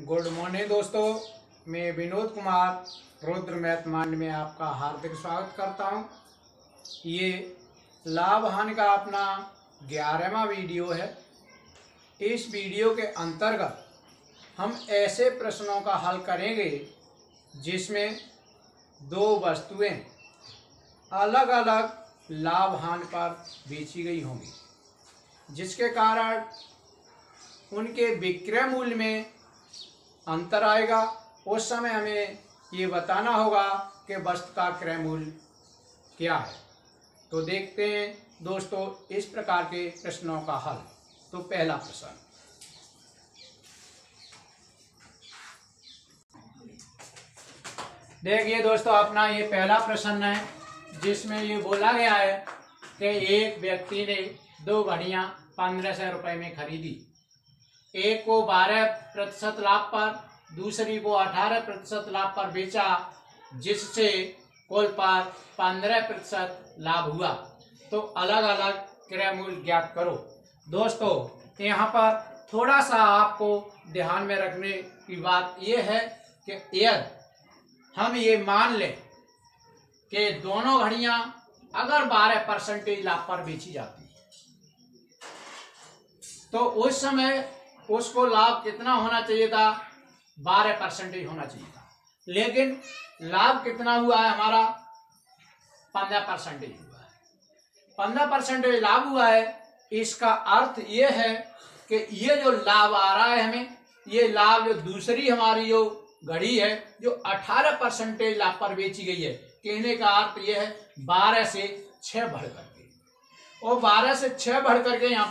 Good morning दोस्तों, मैं Vinod Kumar Rudra math mind में आपका हार्दिक स्वागत करता हूं। ये लाभ हानि का अपना 11वां वीडियो है। इस वीडियो के अंतर्गत हम ऐसे प्रश्नों का हल करेंगे जिसमें दो वस्तुएं अलग अलग लाभ हानि पर बेची गई होंगी, जिसके कारण उनके विक्रय मूल्य में अंतर आएगा। उस समय हमें ये बताना होगा कि वस्तु का क्रय मूल्य क्या है। तो देखते हैं दोस्तों इस प्रकार के प्रश्नों का हल। तो पहला प्रश्न, देखिए दोस्तों, अपना ये पहला प्रश्न है जिसमें ये बोला गया है कि एक व्यक्ति ने दो घड़ियां 1500 रुपये में खरीदी। एक को 12% लाभ पर, दूसरी को 18% लाभ पर बेचा, जिससे कुल पर 15% लाभ हुआ। तो अलग अलग क्रय मूल्य ज्ञात करो। दोस्तों यहाँ पर थोड़ा सा आपको ध्यान में रखने की बात यह है कि यदि हम ये मान लें कि दोनों घड़ियां अगर 12% लाभ पर बेची जाती तो उस समय उसको लाभ कितना होना चाहिए था? 12% होना चाहिए था। लेकिन लाभ कितना हुआ है हमारा? 15% हुआ है। 15% लाभ हुआ है। इसका अर्थ ये है कि ये जो लाभ आ रहा है हमें, ये लाभ जो दूसरी हमारी जो घड़ी है जो 18% लाभ पर बेची गई है, कहने का अर्थ ये है 12 से 6 बढ़ करके, और 12 से 6 बढ़ करके यहाँ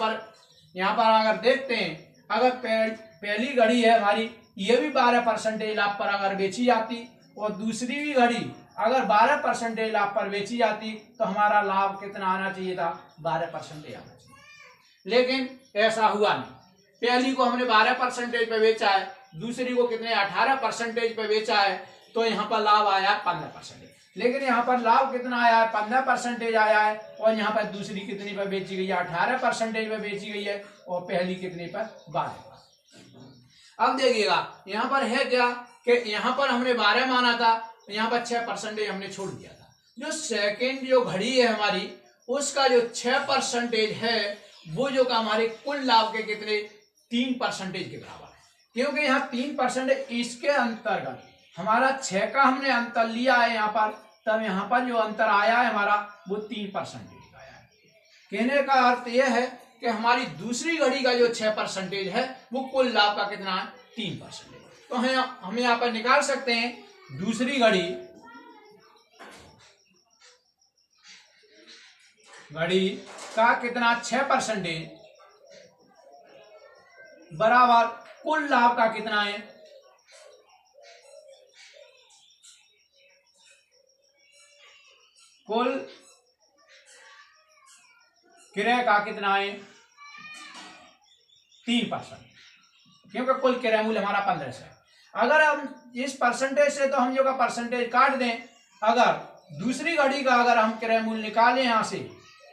पर अगर देखते हैं, अगर पहली घड़ी है हमारी, ये भी 12% लाभ पर अगर बेची जाती और दूसरी भी घड़ी अगर 12% लाभ पर बेची जाती तो हमारा लाभ कितना आना चाहिए था? 12% आना चाहिए। लेकिन ऐसा हुआ नहीं। पहली को हमने 12% पे बेचा है, दूसरी को कितने 18% पे बेचा है, तो यहाँ पर लाभ आया 15%। लेकिन यहाँ पर लाभ कितना आया है? 15% आया है। और यहाँ पर दूसरी कितनी पर बेची गई है? 18% पे बेची गई है। और पहली कितनी पर? 12। अब देखिएगा यहाँ पर है क्या कि यहाँ पर हमने 12 माना था, यहाँ पर 6% हमने छोड़ दिया था। जो सेकेंड जो घड़ी है हमारी, उसका जो 6% है वो जो का हमारे कुल लाभ के कितने 3% के बराबर है। क्योंकि यहाँ 3% इसके अंतर्गत हमारा 6 का हमने अंतर लिया है यहाँ पर, तब यहाँ पर जो अंतर आया है हमारा वो 3% आया है। कहने का अर्थ यह है कि हमारी दूसरी घड़ी का जो 6% है वो कुल लाभ का कितना है? 3%। तो हम यहाँ पर निकाल सकते हैं दूसरी घड़ी का कितना 6% बराबर कुल लाभ का कितना है? कुल क्रय का कितना है? 3%। क्योंकि कुल क्रय मूल्य हमारा 15 है। अगर हम इस परसेंटेज से तो हम जो का परसेंटेज काट दें, अगर दूसरी घड़ी का अगर हम क्रय मूल्य निकालें, यहाँ से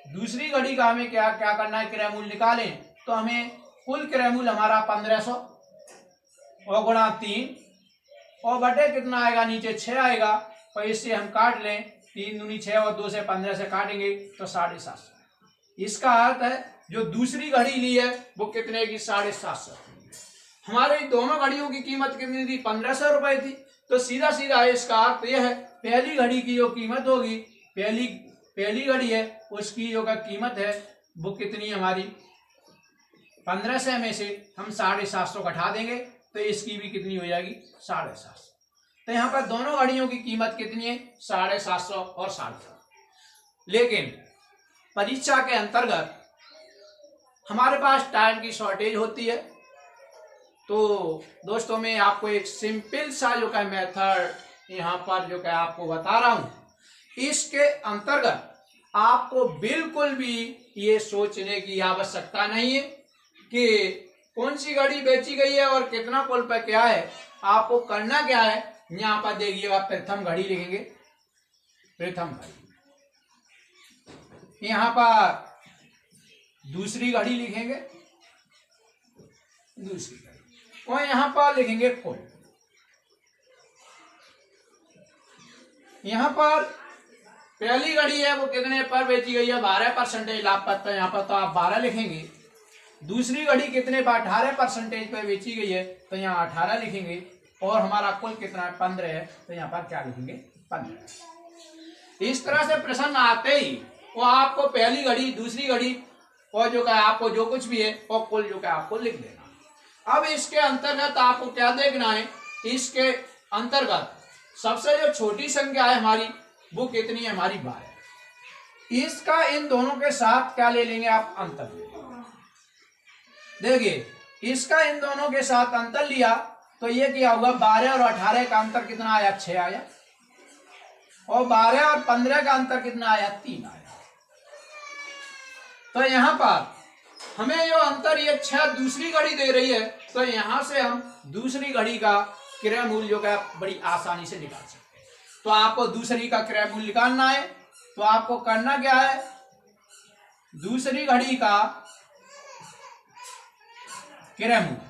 दूसरी घड़ी का हमें क्या क्या करना है? क्रय मूल्य निकालें तो हमें कुल क्रय मूल्य हमारा 1500 और गुणा 3 और बटे कितना आएगा? नीचे 6 आएगा। और इससे हम काट लें, 3 दूनी 6 और 2 से 15 से काटेंगे तो 750। इसका अर्थ है जो दूसरी घड़ी ली है वो कितने की? 750। हमारे दोनों घड़ियों की कीमत कितनी थी? 1500 रुपए थी। तो सीधा सीधा इसका अर्थ यह है पहली घड़ी की जो कीमत होगी, पहली घड़ी है उसकी जो का कीमत है वो कितनी हमारी? 1500 में से हम 750 घटा देंगे तो इसकी भी कितनी हो जाएगी? 750। तो यहाँ पर दोनों घड़ियों की कीमत कितनी है? 750 और 750। लेकिन परीक्षा के अंतर्गत हमारे पास टाइम की शॉर्टेज होती है। तो दोस्तों मैं आपको एक सिंपल सा जो का मेथड यहाँ पर जो का आपको बता रहा हूं। इसके अंतर्गत आपको बिल्कुल भी ये सोचने की आवश्यकता नहीं है कि कौन सी घड़ी बेची गई है और कितना कुल पर क्या है। आपको करना क्या है, यहाँ पर देखिएगा प्रथम घड़ी लिखेंगे, प्रथम घड़ी, यहाँ पर दूसरी घड़ी लिखेंगे, दूसरी घड़ी, और यहां पर लिखेंगे कुल। यहां पर पहली घड़ी है वो कितने पर बेची गई है, 12% लाभ पर, तो यहाँ पर तो आप 12 लिखेंगे। दूसरी घड़ी कितने पर, 18% पर बेची गई है, तो यहाँ 18 लिखेंगे। और हमारा कुल कितना है, 15 है, तो यहाँ पर क्या लिखेंगे, 15। इस तरह से प्रश्न आते ही वो आपको पहली घड़ी, दूसरी घड़ी और जो है आपको जो कुछ भी है और कुल जो है आपको लिख देना। अब इसके अंतर्गत आपको क्या देखना है, इसके अंतर्गत सबसे जो छोटी संख्या है हमारी वो कितनी है, हमारी 12। इसका इन दोनों के साथ क्या ले लेंगे आप, अंतर ले लेंगे। देखिए इसका इन दोनों के साथ अंतर लिया तो ये क्या होगा, 12 और 18 का अंतर कितना आया, 6 आया। और 12 और 15 का अंतर कितना आया, 3 आया। तो यहां पर हमें जो अंतर ये 6 दूसरी घड़ी दे रही है, तो यहां से हम दूसरी घड़ी का क्रय मूल्य जो है बड़ी आसानी से निकाल सकते हैं। तो आपको दूसरी का क्रय मूल्य निकालना है, तो आपको करना क्या है, दूसरी घड़ी का क्रय मूल्य,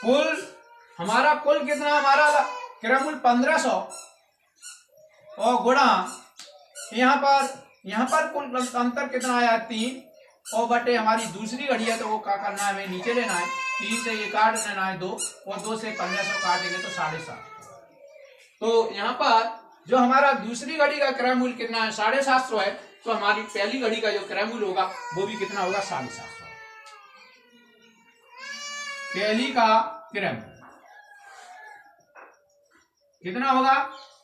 कुल हमारा कुल कितना, हमारा क्रय मूल्य 1500 और गुणा यहां पर कुल अंतर कितना आया, 3 और बटे हमारी दूसरी घड़ी है, तो वो क्या करना है, हमें नीचे लेना है, 3 से ये काट देना है 2 और 2 से 1500 काटेंगे तो 750। तो यहाँ पर जो हमारा दूसरी घड़ी का क्रय मूल्य कितना है, 750 है, तो हमारी पहली घड़ी का जो क्रय मूल्य होगा वो भी कितना होगा, 750। पहली का क्रय मूल्य कितना होगा,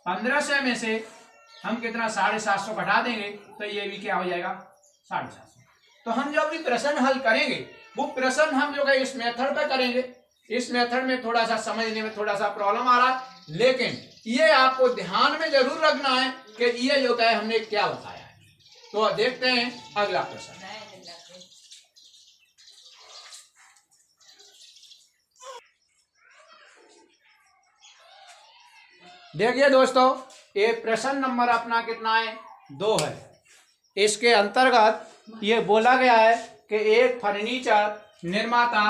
1500 में से हम कितना 750 घटा देंगे तो ये भी क्या हो जाएगा, 750। तो हम जब भी प्रश्न हल करेंगे वो प्रश्न हम जो है इस मेथड पे करेंगे। इस मेथड में थोड़ा सा समझने में थोड़ा सा प्रॉब्लम आ रहा है, लेकिन ये आपको ध्यान में जरूर रखना है कि ये जो है हमने क्या बताया है। तो देखते हैं अगला प्रश्न। देखिए दोस्तों, ये प्रश्न नंबर अपना कितना है, 2 है। इसके अंतर्गत ये बोला गया है कि एक फर्नीचर निर्माता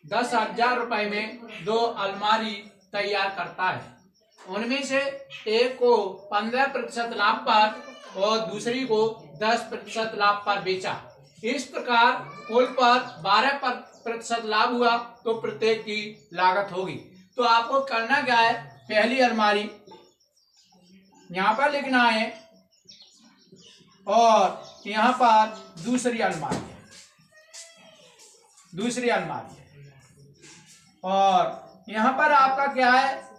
10,000 रुपए में 2 अलमारी तैयार करता है। उनमें से एक को 15% लाभ पर और दूसरी को 10% लाभ पर बेचा। इस प्रकार कुल पर 12% लाभ हुआ तो प्रत्येक की लागत होगी। तो आपको करना क्या है, पहली अलमारी यहां पर लिखना है और यहां पर दूसरी अलमारी है, और यहां पर आपका क्या है,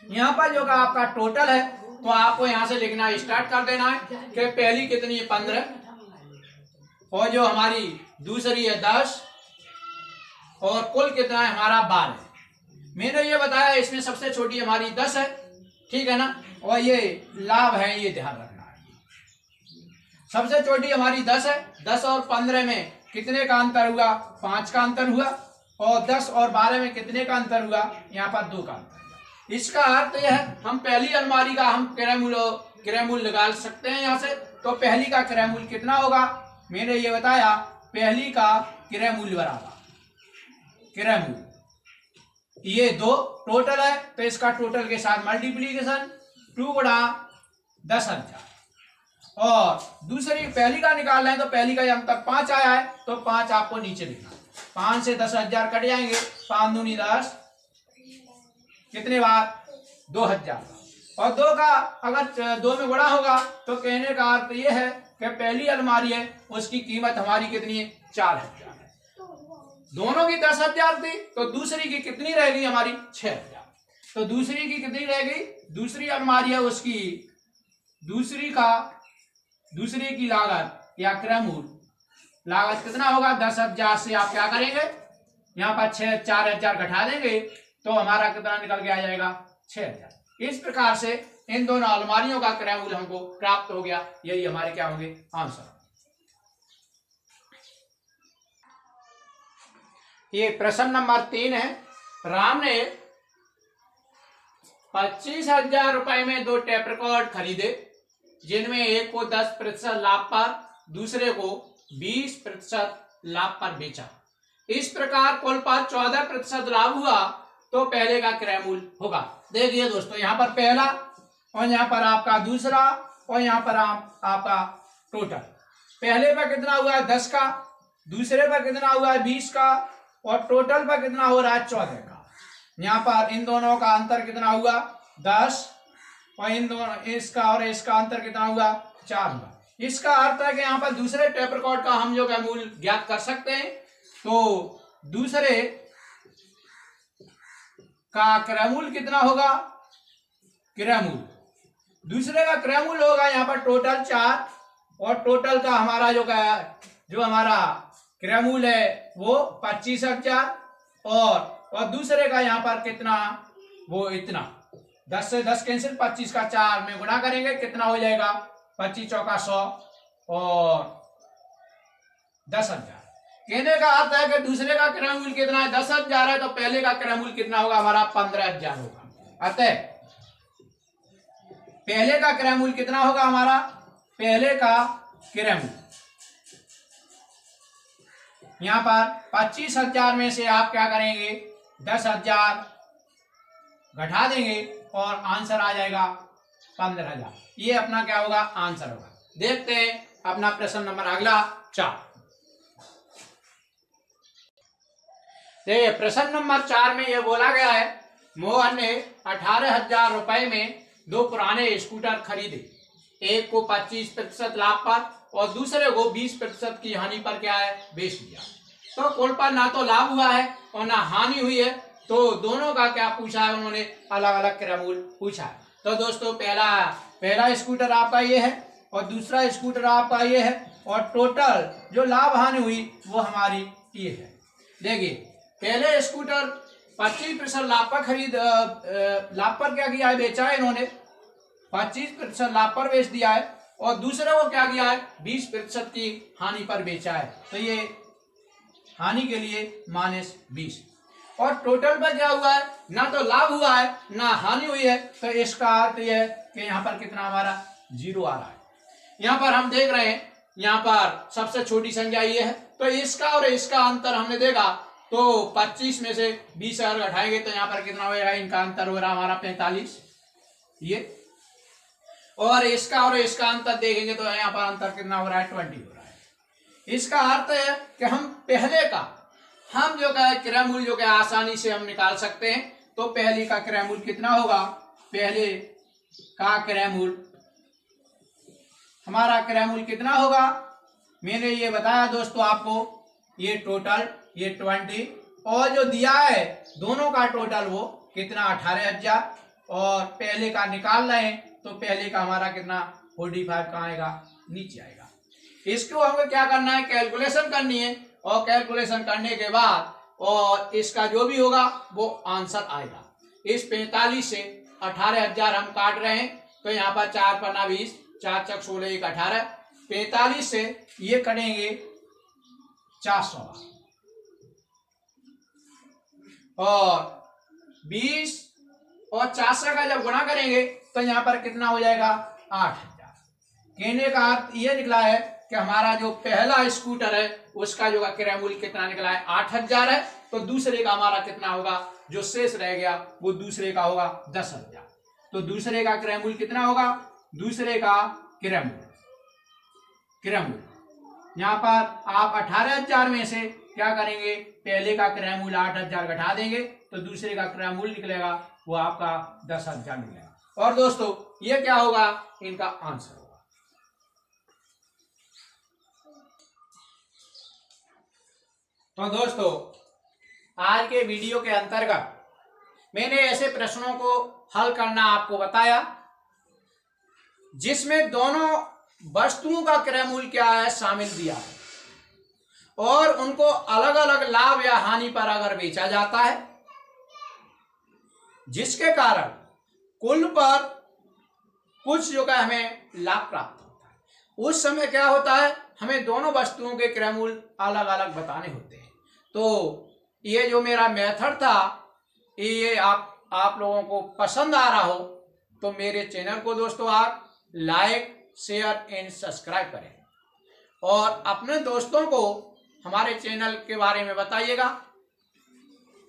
यहां पर जो का आपका टोटल है, तो आपको यहां से लिखना स्टार्ट कर देना है कि पहली कितनी है, 15 और जो हमारी दूसरी है 10 और कुल कितना है हमारा 12। मैंने ये बताया इसमें सबसे छोटी हमारी 10 है, ठीक है ना, और ये लाभ है, ये ध्यान रखना है। सबसे छोटी हमारी 10 है, 10 और 15 में कितने का अंतर हुआ, 5 का अंतर हुआ, और 10 और 12 में कितने का अंतर हुआ, यहाँ पर 2 का अंतर हुआ। इसका अर्थ यह है हम पहली अलमारी का हम क्रय मूल्य निकाल सकते हैं यहाँ से। तो पहली का क्रय मूल्य कितना होगा, मैंने ये बताया, पहली का क्रय मूल्य बराबर क्रय मूल्य ये 2 टोटल है, तो इसका टोटल के साथ मल्टीप्लीकेशन 2 गुणा 10,000, और दूसरी पहली का निकाल रहे हैं तो पहली का अंतर 5 आया है, तो 5 आपको नीचे लिखना है। 5 से 10,000 कट जाएंगे, 5 दूनी 10, कितने बार 2,000, और 2 का अगर 2 में गुणा होगा तो कहने का अर्थ ये है कि पहली अलमारी है उसकी कीमत हमारी कितनी है, 4,000 है। दोनों की 10,000 थी, तो दूसरी की कितनी रह गई हमारी, 6,000। तो दूसरी की कितनी रह गई, दूसरी अलमारी है उसकी दूसरी की लागत या क्रय मूल्य लागत कितना होगा, 10,000 से आप क्या करेंगे, यहाँ पर 4,000 घटा देंगे तो हमारा कितना निकल के आ जाएगा, 6,000। इस प्रकार से इन दोनों अलमारियों का क्रय मूल्य हमको प्राप्त हो गया। यही हमारे क्या होंगे, आंसर। ये प्रश्न नंबर 3 है। राम ने 25,000 रुपए में 2 टेप रिकॉर्ड खरीदे, जिनमें एक को 10% लाभ पर, दूसरे को 20% लाभ पर बेचा। इस प्रकार कुल पर 14% लाभ हुआ तो पहले का क्रय मूल्य होगा। देखिए दोस्तों, यहाँ पर पहला और यहाँ पर आपका दूसरा और यहाँ पर आपका टोटल। पहले पर कितना हुआ है 10 का, दूसरे पर कितना हुआ है 20 का और टोटल पर कितना हो रहा है 14 का। यहाँ पर इन दोनों का अंतर कितना हुआ 10 और इन दोनों इसका और इसका अंतर कितना हुआ 4 हुआ। इसका अर्थ है कि यहाँ पर दूसरे टेप रिकॉर्ड का हम जो है मूल्य ज्ञात कर सकते हैं। तो दूसरे का क्रय मूल्य कितना होगा, क्रय मूल्य दूसरे का क्रय मूल्य होगा यहाँ पर टोटल 4 और टोटल का हमारा जो हमारा क्रय मूल्य है वो 25,000 और दूसरे का यहाँ पर कितना वो इतना 10 से 10 कैंसिल, 25 का 4 में गुणा करेंगे कितना हो जाएगा 25 चौका 100 और 10,000। कहने का अर्थ है कि दूसरे का क्रय मूल्य कितना है 10,000 है तो पहले का क्रय मूल्य कितना होगा हमारा 15,000 होगा। अतः पहले का क्रय मूल्य कितना होगा हमारा, पहले का क्रय मूल्य यहाँ पर 25,000 में से आप क्या करेंगे 10,000 घटा देंगे और आंसर आ जाएगा 15,000। ये अपना क्या होगा आंसर होगा। देखते हैं अपना प्रश्न नंबर अगला 4। देखिए प्रश्न नंबर 4 में यह बोला गया है मोहन ने 18,000 रुपए में 2 पुराने स्कूटर खरीदे, एक को 25% लाभ पर और दूसरे को 20% की हानि पर क्या है बेच दिया। तो कुल पर ना तो लाभ हुआ है और ना हानि हुई है, तो दोनों का क्या पूछा है उन्होंने अलग अलग क्रय मूल्य पूछा है। तो दोस्तों पहला स्कूटर आपका ये है और दूसरा स्कूटर आपका ये है और टोटल जो लाभ हानि हुई वो हमारी ये है। देखिए पहले स्कूटर 25% लाभ पर लाभ पर क्या किया है बेचा है इन्होंने 25% लाभ पर बेच दिया है और दूसरे को क्या किया है 20% की हानि पर बेचा है। तो ये हानि के लिए -20 और टोटल पर क्या हुआ है ना तो लाभ हुआ है ना हानि हुई है। तो इसका अर्थ यह है कि यहाँ पर कितना हमारा 0 आ रहा है। यहाँ पर हम देख रहे हैं यहाँ पर सबसे छोटी संख्या ये है तो इसका और इसका अंतर हमने देखा तो 25 में से 20 अगर घटाएंगे तो यहाँ पर कितना हो जाएगा, इनका अंतर हो रहा है हमारा 45 ये, और इसका और इसका अंतर देखेंगे तो यहाँ पर अंतर कितना हो रहा है 20 हो रहा है। इसका अर्थ है कि हम पहले का हम जो है क्रय मूल्य जो है आसानी से हम निकाल सकते हैं। तो पहले का क्रय मूल्य कितना होगा, पहले का क्रय मूल्य हमारा क्रय मूल्य कितना होगा मैंने ये बताया दोस्तों आपको, ये टोटल ये 20 और जो दिया है दोनों का टोटल वो कितना 18,000 और पहले का निकाल रहे हैं तो पहले का हमारा कितना 45 का आएगा नीचे आएगा। इसको हमें क्या करना है कैलकुलेशन करनी है और कैलकुलेशन करने के बाद और इसका जो भी होगा वो आंसर आएगा। इस 45 से 18,000 हम काट रहे हैं तो यहाँ पर 4 पन्ना 20 4 चक 16 1 18 45 से ये कटेंगे 400 और 20 और 400 का जब गुणा करेंगे तो यहाँ पर कितना हो जाएगा 8,000। कहने का अर्थ ये निकला है कि हमारा जो पहला स्कूटर है उसका जो क्रय मूल्य कितना निकला है 8,000 है। तो दूसरे का हमारा कितना होगा जो शेष रह गया वो दूसरे का होगा 10,000। तो दूसरे का क्रय मूल्य कितना होगा, दूसरे का क्रय मूल्य यहाँ पर आप 18,000 में से क्या करेंगे पहले का क्रय मूल्य 8,000 घटा देंगे तो दूसरे का क्रय मूल्य निकलेगा वो आपका 10,000 निकलेगा। और दोस्तों ये क्या होगा इनका आंसर होगा। तो दोस्तों आज के वीडियो के अंतर्गत मैंने ऐसे प्रश्नों को हल करना आपको बताया जिसमें दोनों वस्तुओं का क्रय मूल्य क्या है शामिल दिया है और उनको अलग अलग लाभ या हानि पर अगर बेचा जाता है जिसके कारण कुल पर कुछ जो है हमें लाभ प्राप्त होता है। उस समय क्या होता है हमें दोनों वस्तुओं के क्रय मूल्य अलग अलग बताने होते हैं। तो ये जो मेरा मेथड था ये आप लोगों को पसंद आ रहा हो तो मेरे चैनल को दोस्तों आप लाइक शेयर एंड सब्सक्राइब करें और अपने दोस्तों को हमारे चैनल के बारे में बताइएगा।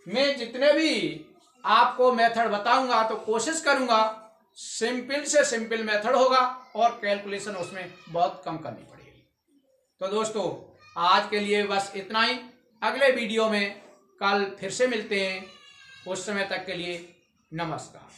मैं जितने भी आपको मेथड बताऊंगा तो कोशिश करूंगा सिंपल से सिंपल मेथड होगा और कैलकुलेशन उसमें बहुत कम करनी पड़ेगी। तो दोस्तों आज के लिए बस इतना ही। अगले वीडियो में कल फिर से मिलते हैं। उस समय तक के लिए नमस्कार।